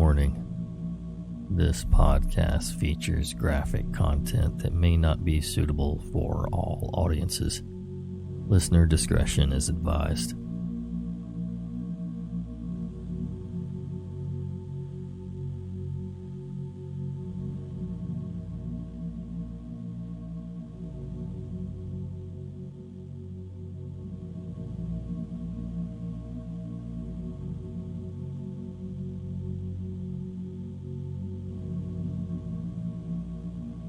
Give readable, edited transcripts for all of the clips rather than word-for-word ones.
Warning. This podcast features graphic content that may not be suitable for all audiences. Listener discretion is advised.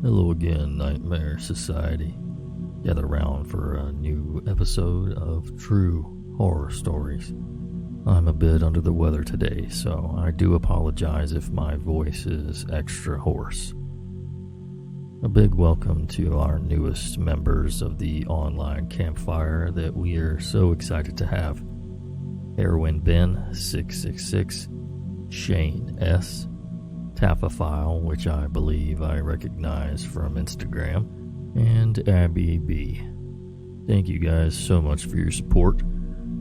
Hello again, Nightmare Society. Gather around for a new episode of True Horror Stories. I'm a bit under the weather today, so I do apologize if my voice is extra hoarse. A big welcome to our newest members of the online campfire that we are so excited to have. Heroin Ben 666, Shane S, Taphophile, which I believe I recognize from Instagram, and Abby B. Thank you guys so much for your support.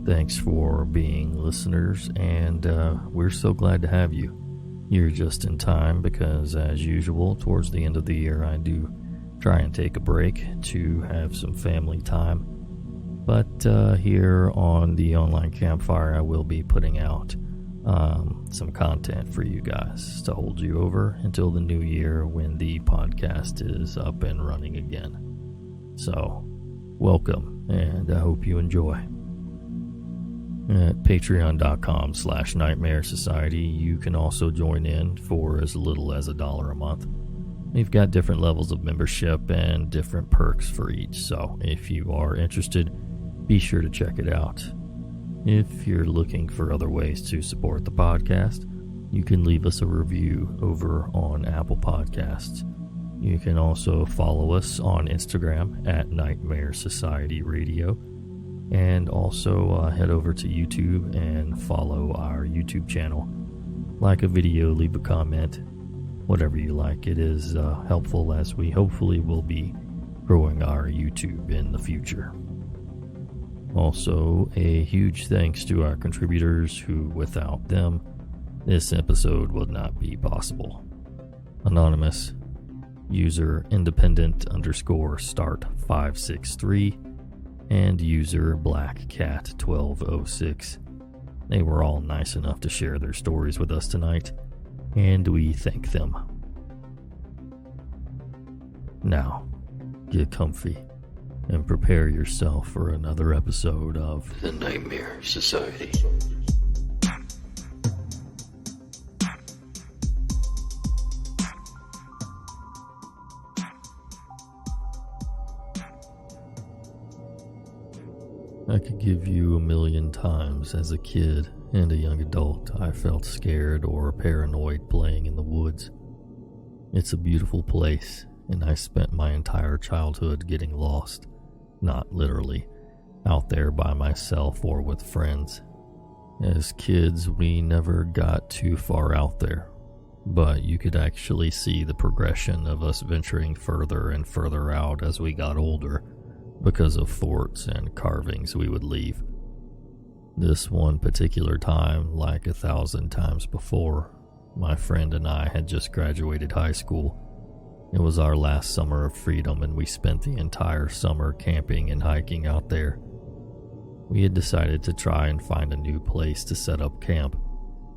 Thanks for being listeners, and we're so glad to have you. You're just in time because, as usual, towards the end of the year I do try and take a break to have some family time. But here on the online campfire I will be putting out some content for you guys to hold you over until the new year when the podcast is up and running again. So, welcome, and I hope you enjoy. At patreon.com/Nightmare Society, you can also join in for as little as $1 a month. We've got different levels of membership and different perks for each, so if you are interested, be sure to check it out. If you're looking for other ways to support the podcast, you can leave us a review over on Apple Podcasts. You can also follow us on Instagram at Nightmare Society Radio, and also head over to YouTube and follow our YouTube channel. Like a video, leave a comment, whatever you like. It is helpful as we hopefully will be growing our YouTube in the future. Also, a huge thanks to our contributors who, without them, this episode would not be possible. Anonymous, user independent_start563, and user blackcat1206. They were all nice enough to share their stories with us tonight, and we thank them. Now, get comfy and prepare yourself for another episode of The Nightmare Society. I could give you a million times as a kid and a young adult I felt scared or paranoid playing in the woods. It's a beautiful place, and I spent my entire childhood getting lost. Not literally, out there by myself or with friends. As kids, we never got too far out there, but you could actually see the progression of us venturing further and further out as we got older because of forts and carvings we would leave. This one particular time, like 1,000 times before, my friend and I had just graduated high school. It was our last summer of freedom, and we spent the entire summer camping and hiking out there. We had decided to try and find a new place to set up camp,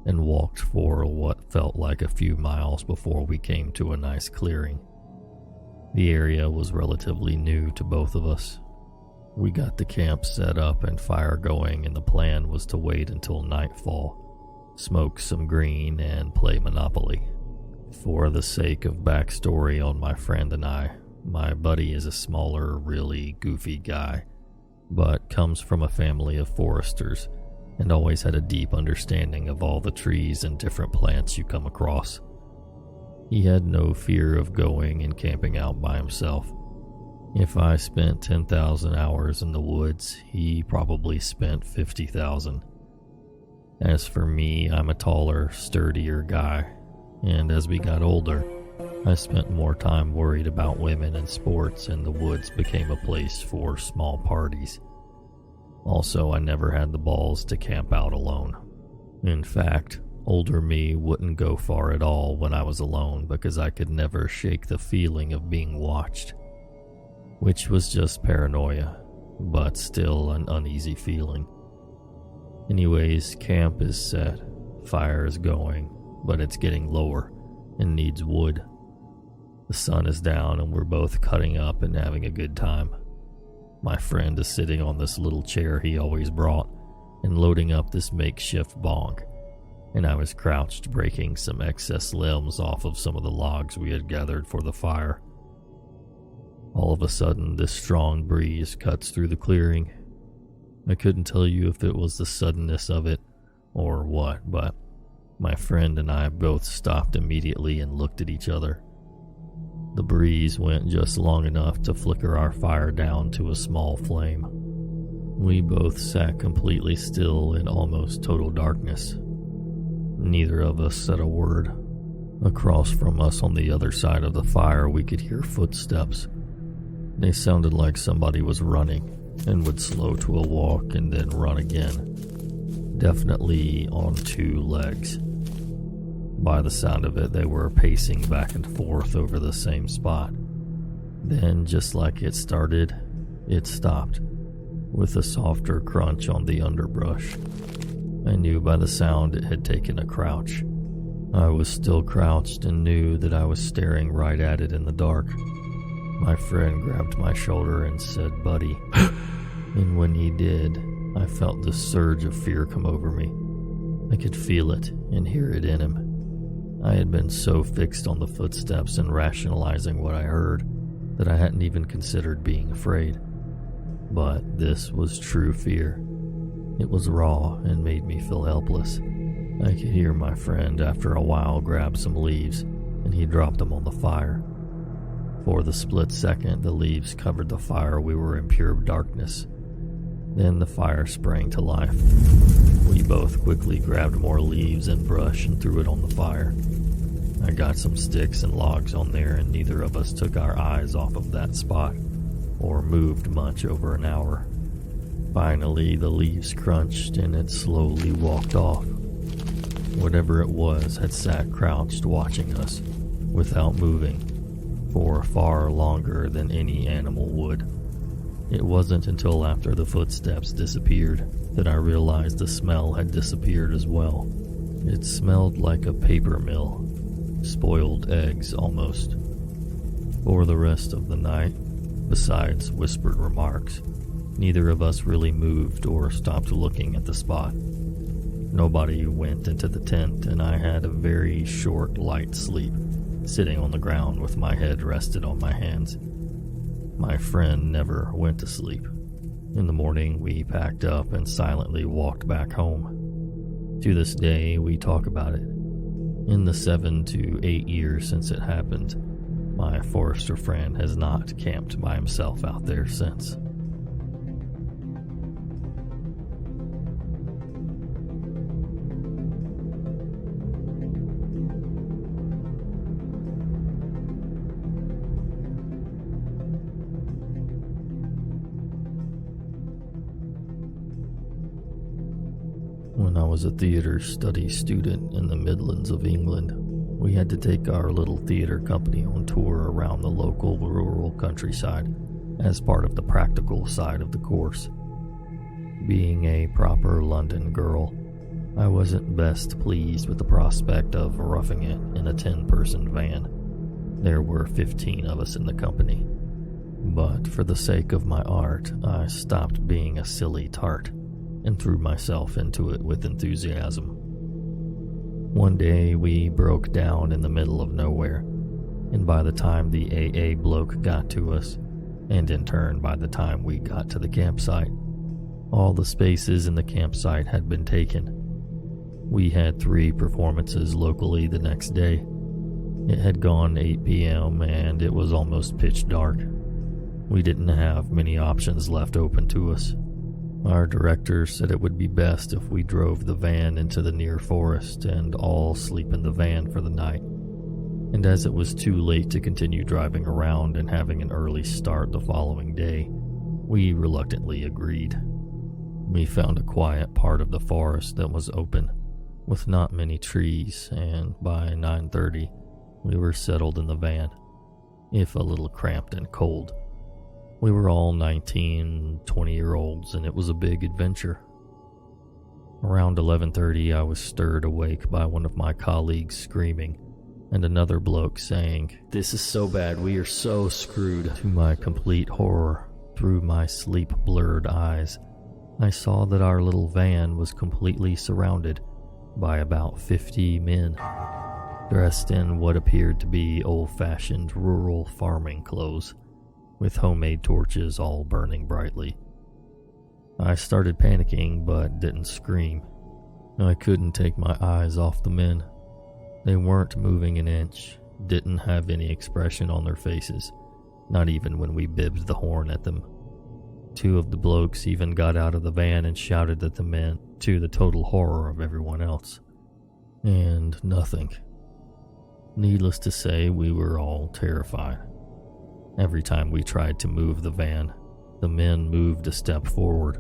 and walked for what felt like a few miles before we came to a nice clearing. The area was relatively new to both of us. We got the camp set up and fire going, and the plan was to wait until nightfall, smoke some green, and play Monopoly. For the sake of backstory on my friend and I, my buddy is a smaller, really goofy guy, but comes from a family of foresters and always had a deep understanding of all the trees and different plants you come across. He had no fear of going and camping out by himself. If I spent 10,000 hours in the woods, he probably spent 50,000. As for me, I'm a taller, sturdier guy, and as we got older, I spent more time worried about women and sports, and the woods became a place for small parties. Also, I never had the balls to camp out alone. In fact, Older me wouldn't go far at all when I was alone because I could never shake the feeling of being watched, which was just paranoia, but still an uneasy feeling. Anyways, camp is set, fire is going, but it's getting lower and needs wood. The sun is down and we're both cutting up and having a good time. My friend is sitting on this little chair he always brought and loading up this makeshift bong, and I was crouched breaking some excess limbs off of some of the logs we had gathered for the fire. All of a sudden, this strong breeze cuts through the clearing. I couldn't tell you if it was the suddenness of it or what, but my friend and I both stopped immediately and looked at each other. The breeze went just long enough to flicker our fire down to a small flame. We both sat completely still in almost total darkness. Neither of us said a word. Across from us on the other side of the fire, we could hear footsteps. They sounded like somebody was running and would slow to a walk and then run again. Definitely on two legs. By the sound of it, they were pacing back and forth over the same spot. Then, just like it started, it stopped, with a softer crunch on the underbrush. I knew by the sound it had taken a crouch. I was still crouched and knew that I was staring right at it in the dark. My friend grabbed my shoulder and said, "Buddy." And when he did, I felt this surge of fear come over me. I could feel it and hear it in him. I had been so fixed on the footsteps and rationalizing what I heard that I hadn't even considered being afraid. But this was true fear. It was raw and made me feel helpless. I could hear my friend after a while grab some leaves, and he dropped them on the fire. For the split second, the leaves covered the fire. We were in pure darkness. Then the fire sprang to life. We both quickly grabbed more leaves and brush and threw it on the fire. I got some sticks and logs on there, and neither of us took our eyes off of that spot or moved much over an hour. Finally, the leaves crunched and it slowly walked off. Whatever it was had sat crouched watching us, without moving, for far longer than any animal would. It wasn't until after the footsteps disappeared that I realized the smell had disappeared as well. It smelled like a paper mill, spoiled eggs almost. For the rest of the night, besides whispered remarks, neither of us really moved or stopped looking at the spot. Nobody went into the tent, and I had a very short, light sleep, sitting on the ground with my head rested on my hands. My friend never went to sleep. In the morning, we packed up and silently walked back home. To this day, we talk about it. In the 7 to 8 years since it happened, my forester friend has not camped by himself out there since. When I was a theater study student in the Midlands of England, we had to take our little theater company on tour around the local rural countryside as part of the practical side of the course. Being a proper London girl, I wasn't best pleased with the prospect of roughing it in a 10-person van. There were 15 of us in the company. But for the sake of my art, I stopped being a silly tart and threw myself into it with enthusiasm. One day we broke down in the middle of nowhere, and by the time the AA bloke got to us, and in turn by the time we got to the campsite, all the spaces in the campsite had been taken. We had 3 performances locally the next day. It had gone 8 p.m. and it was almost pitch dark. We didn't have many options left open to us. Our director said it would be best if we drove the van into the near forest and all sleep in the van for the night. And as it was too late to continue driving around and having an early start the following day, we reluctantly agreed. We found a quiet part of the forest that was open, with not many trees, and by 9:30 we were settled in the van, if a little cramped and cold. We were all 19, 20-year-olds, and it was a big adventure. Around 11:30 I was stirred awake by one of my colleagues screaming, and another bloke saying, "This is so bad, we are so screwed." To my complete horror, through my sleep-blurred eyes, I saw that our little van was completely surrounded by about 50 men, dressed in what appeared to be old-fashioned rural farming clothes, with homemade torches all burning brightly. I started panicking but didn't scream. I couldn't take my eyes off the men. They weren't moving an inch, didn't have any expression on their faces, not even when we bibbed the horn at them. Two of the blokes even got out of the van and shouted at the men, to the total horror of everyone else. And nothing. Needless to say, we were all terrified. Every time we tried to move the van, the men moved a step forward.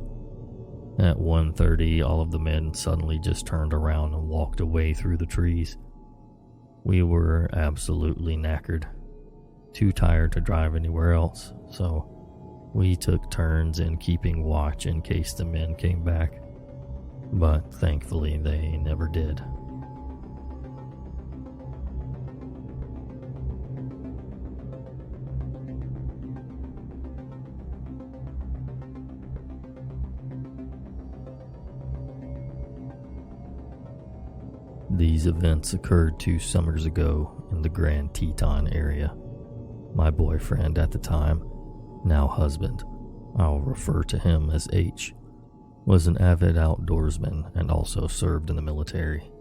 At 1:30, all of the men suddenly just turned around and walked away through the trees. We were absolutely knackered, too tired to drive anywhere else, so we took turns in keeping watch in case the men came back, but thankfully they never did. These events occurred 2 summers ago in the Grand Teton area. My boyfriend at the time, now husband, I'll refer to him as H, was an avid outdoorsman and also served in the military.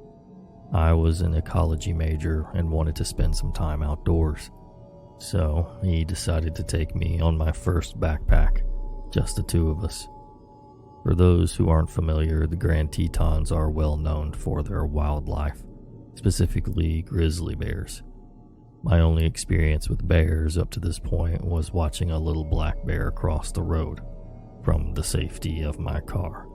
I was an ecology major and wanted to spend some time outdoors, so he decided to take me on my first backpack, just the 2 of us. For those who aren't familiar, the Grand Tetons are well known for their wildlife, specifically grizzly bears. My only experience with bears up to this point was watching a little black bear cross the road from the safety of my car.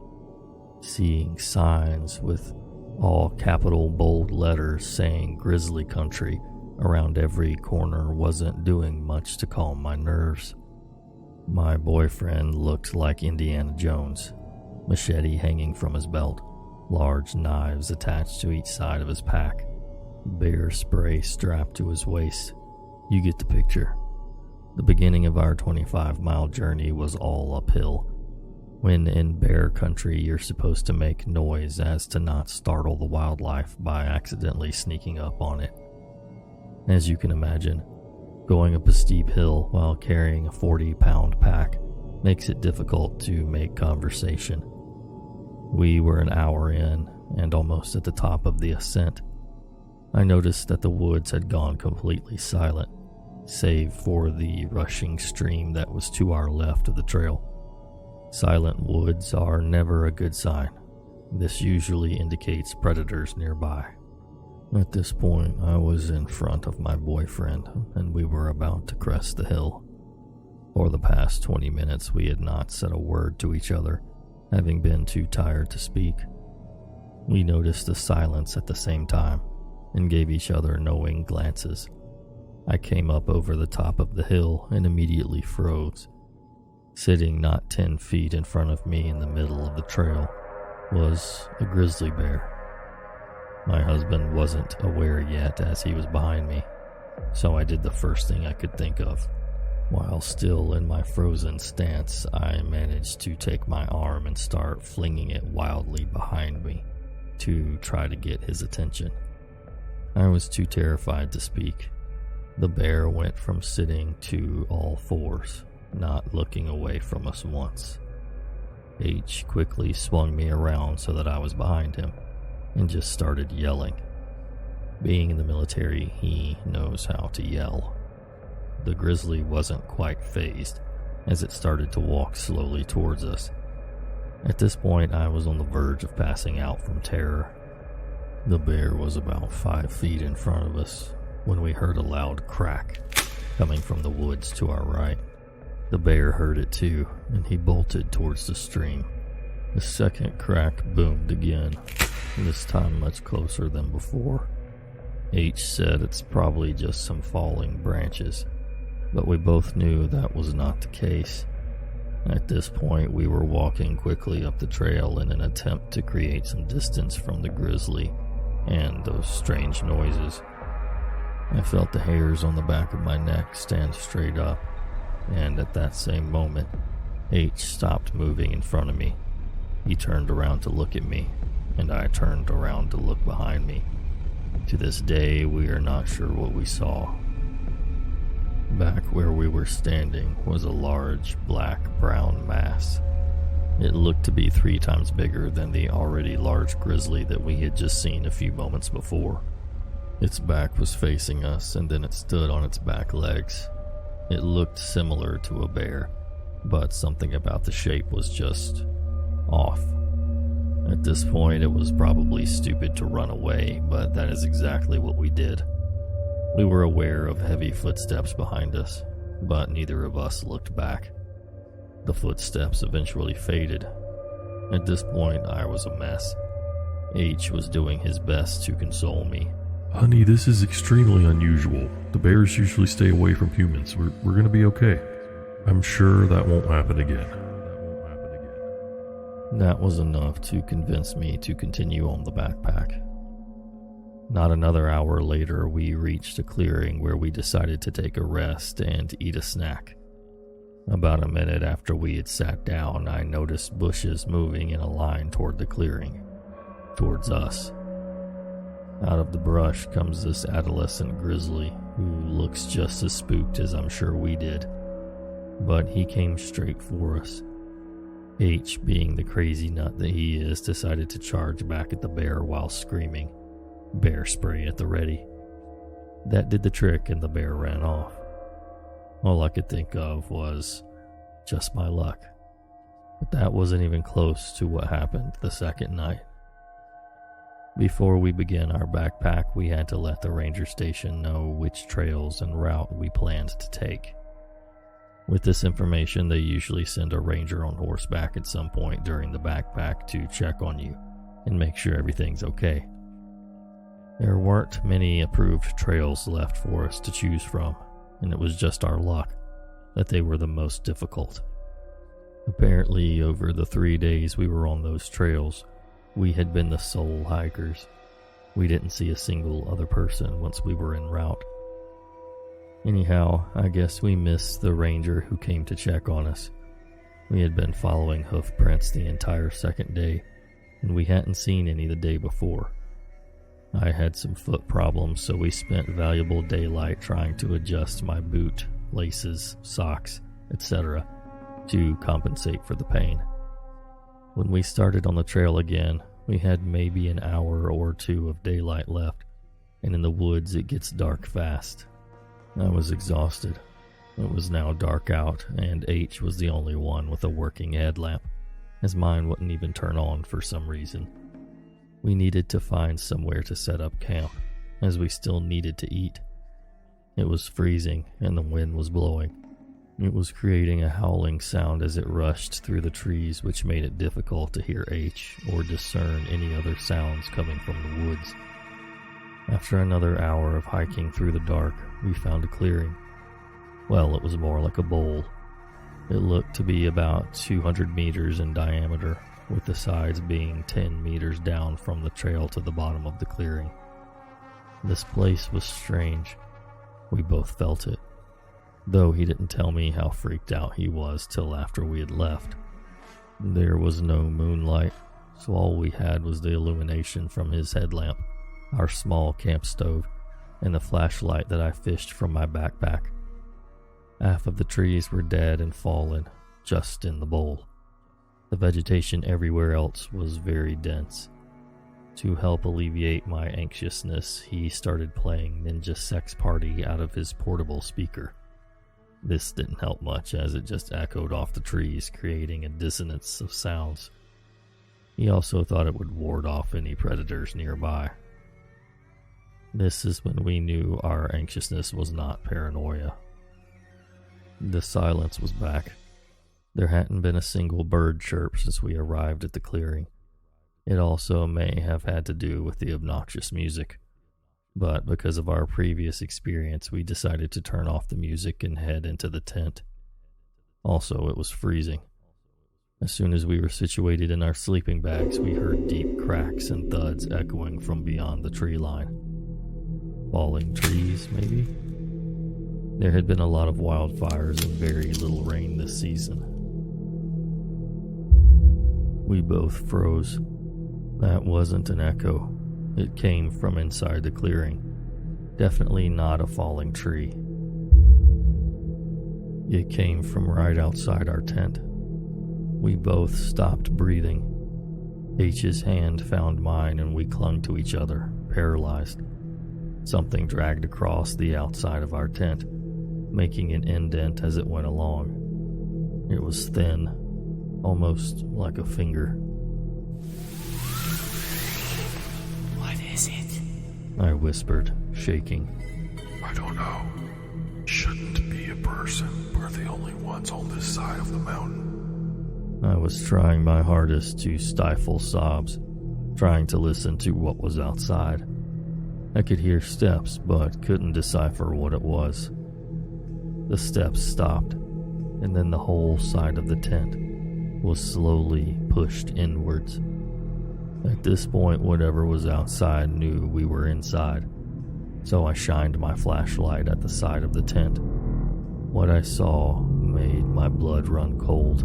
Seeing signs with all capital bold letters saying grizzly country around every corner wasn't doing much to calm my nerves. My boyfriend looked like Indiana Jones, machete hanging from his belt, large knives attached to each side of his pack, bear spray strapped to his waist. You get the picture. The beginning of our 25-mile journey was all uphill. When in bear country, you're supposed to make noise as to not startle the wildlife by accidentally sneaking up on it. As you can imagine, going up a steep hill while carrying a 40-pound pack makes it difficult to make conversation. We were an hour in and almost at the top of the ascent. I noticed that the woods had gone completely silent, save for the rushing stream that was to our left of the trail. Silent woods are never a good sign. This usually indicates predators nearby. At this point, I was in front of my boyfriend, and we were about to crest the hill. For the past 20 minutes, we had not said a word to each other, having been too tired to speak. We noticed the silence at the same time, and gave each other knowing glances. I came up over the top of the hill and immediately froze. Sitting not 10 feet in front of me in the middle of the trail was a grizzly bear. My husband wasn't aware yet as he was behind me, so I did the first thing I could think of. While still in my frozen stance, I managed to take my arm and start flinging it wildly behind me to try to get his attention. I was too terrified to speak. The bear went from sitting to all fours, not looking away from us once. H quickly swung me around so that I was behind him, and just started yelling. Being in the military, he knows how to yell. The grizzly wasn't quite fazed, as it started to walk slowly towards us. At this point, I was on the verge of passing out from terror. The bear was about 5 feet in front of us when we heard a loud crack coming from the woods to our right. The bear heard it too, and he bolted towards the stream. The second crack boomed again, this time much closer than before. H said it's probably just some falling branches, but we both knew that was not the case. At this point, we were walking quickly up the trail in an attempt to create some distance from the grizzly and those strange noises. I felt the hairs on the back of my neck stand straight up, and at that same moment, H stopped moving in front of me. He turned around to look at me, and I turned around to look behind me. To this day, we are not sure what we saw. Back where we were standing was a large black-brown mass. It looked to be 3 times bigger than the already large grizzly that we had just seen a few moments before. Its back was facing us, and then it stood on its back legs. It looked similar to a bear, but something about the shape was just off. At this point, it was probably stupid to run away, but that is exactly what we did. We were aware of heavy footsteps behind us, but neither of us looked back. The footsteps eventually faded. At this point, I was a mess. H was doing his best to console me. Honey, this is extremely unusual. The bears usually stay away from humans. We're gonna be okay. I'm sure that won't happen again. That was enough to convince me to continue on the backpack. Not another hour later, we reached a clearing where we decided to take a rest and eat a snack. About a minute after we had sat down, I noticed bushes moving in a line toward the clearing, towards us. Out of the brush comes this adolescent grizzly who looks just as spooked as I'm sure we did, but he came straight for us. H, being the crazy nut that he is, decided to charge back at the bear while screaming, "Bear spray at the ready." That did the trick and the bear ran off. All I could think of was just my luck. But that wasn't even close to what happened the second night. Before we began our backpack, we had to let the ranger station know which trails and route we planned to take. With this information, they usually send a ranger on horseback at some point during the backpack to check on you and make sure everything's okay. There weren't many approved trails left for us to choose from, and it was just our luck that they were the most difficult. Apparently, over the 3 days we were on those trails, we had been the sole hikers. We didn't see a single other person once we were en route. Anyhow, I guess we missed the ranger who came to check on us. We had been following hoof prints the entire second day, and we hadn't seen any the day before. I had some foot problems, so we spent valuable daylight trying to adjust my boot, laces, socks, etc. to compensate for the pain. When we started on the trail again, we had maybe an hour or 2 of daylight left, and in the woods it gets dark fast. I was exhausted. It was now dark out, and H was the only one with a working headlamp, as mine wouldn't even turn on for some reason. We needed to find somewhere to set up camp, as we still needed to eat. It was freezing, and the wind was blowing. It was creating a howling sound as it rushed through the trees, which made it difficult to hear H or discern any other sounds coming from the woods. After another hour of hiking through the dark, we found a clearing. Well, it was more like a bowl. It looked to be about 200 meters in diameter, with the sides being 10 meters down from the trail to the bottom of the clearing. This place was strange. We both felt it, though he didn't tell me how freaked out he was till after we had left. There was no moonlight, so all we had was the illumination from his headlamp, our small camp stove, and the flashlight that I fished from my backpack. Half of the trees were dead and fallen, just in the bowl. The vegetation everywhere else was very dense. To help alleviate my anxiousness, he started playing Ninja Sex Party out of his portable speaker. This didn't help much, as it just echoed off the trees, creating a dissonance of sounds. He also thought it would ward off any predators nearby. This is when we knew our anxiousness was not paranoia. The silence was back. There hadn't been a single bird chirp since we arrived at the clearing. It also may have had to do with the obnoxious music, but because of our previous experience, we decided to turn off the music and head into the tent. Also, it was freezing. As soon as we were situated in our sleeping bags, we heard deep cracks and thuds echoing from beyond the tree line. Falling trees, maybe? There had been a lot of wildfires and very little rain this season. We both froze. That wasn't an echo. It came from inside the clearing. Definitely not a falling tree. It came from right outside our tent. We both stopped breathing. H's hand found mine and we clung to each other, paralyzed. Something dragged across the outside of our tent, making an indent as it went along. It was thin, almost like a finger. What is it? I whispered, shaking. I don't know. Shouldn't be a person. We're the only ones on this side of the mountain. I was trying my hardest to stifle sobs, trying to listen to what was outside. I could hear steps, but couldn't decipher what it was. The steps stopped, and then the whole side of the tent was slowly pushed inwards. At this point, whatever was outside knew we were inside, so I shined my flashlight at the side of the tent. What I saw made my blood run cold.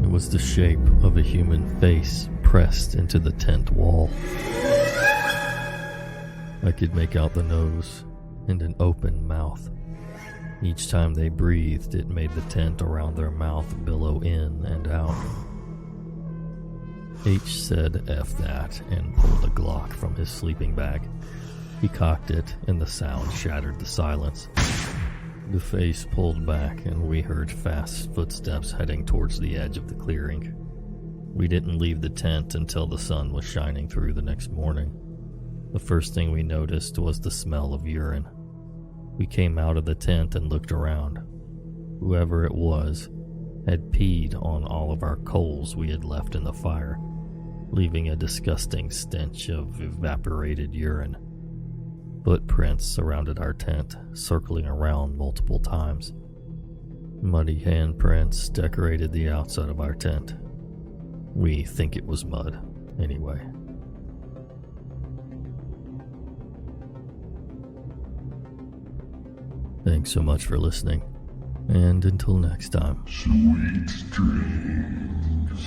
It was the shape of a human face pressed into the tent wall. I could make out the nose and an open mouth. Each time they breathed, it made the tent around their mouth billow in and out. H said F that and pulled a Glock from his sleeping bag. He cocked it and the sound shattered the silence. The face pulled back and we heard fast footsteps heading towards the edge of the clearing. We didn't leave the tent until the sun was shining through the next morning. The first thing we noticed was the smell of urine. We came out of the tent and looked around. Whoever it was had peed on all of our coals we had left in the fire, leaving a disgusting stench of evaporated urine. Footprints surrounded our tent, circling around multiple times. Muddy handprints decorated the outside of our tent. We think it was mud, anyway. Thanks so much for listening, and until next time. Sweet dreams.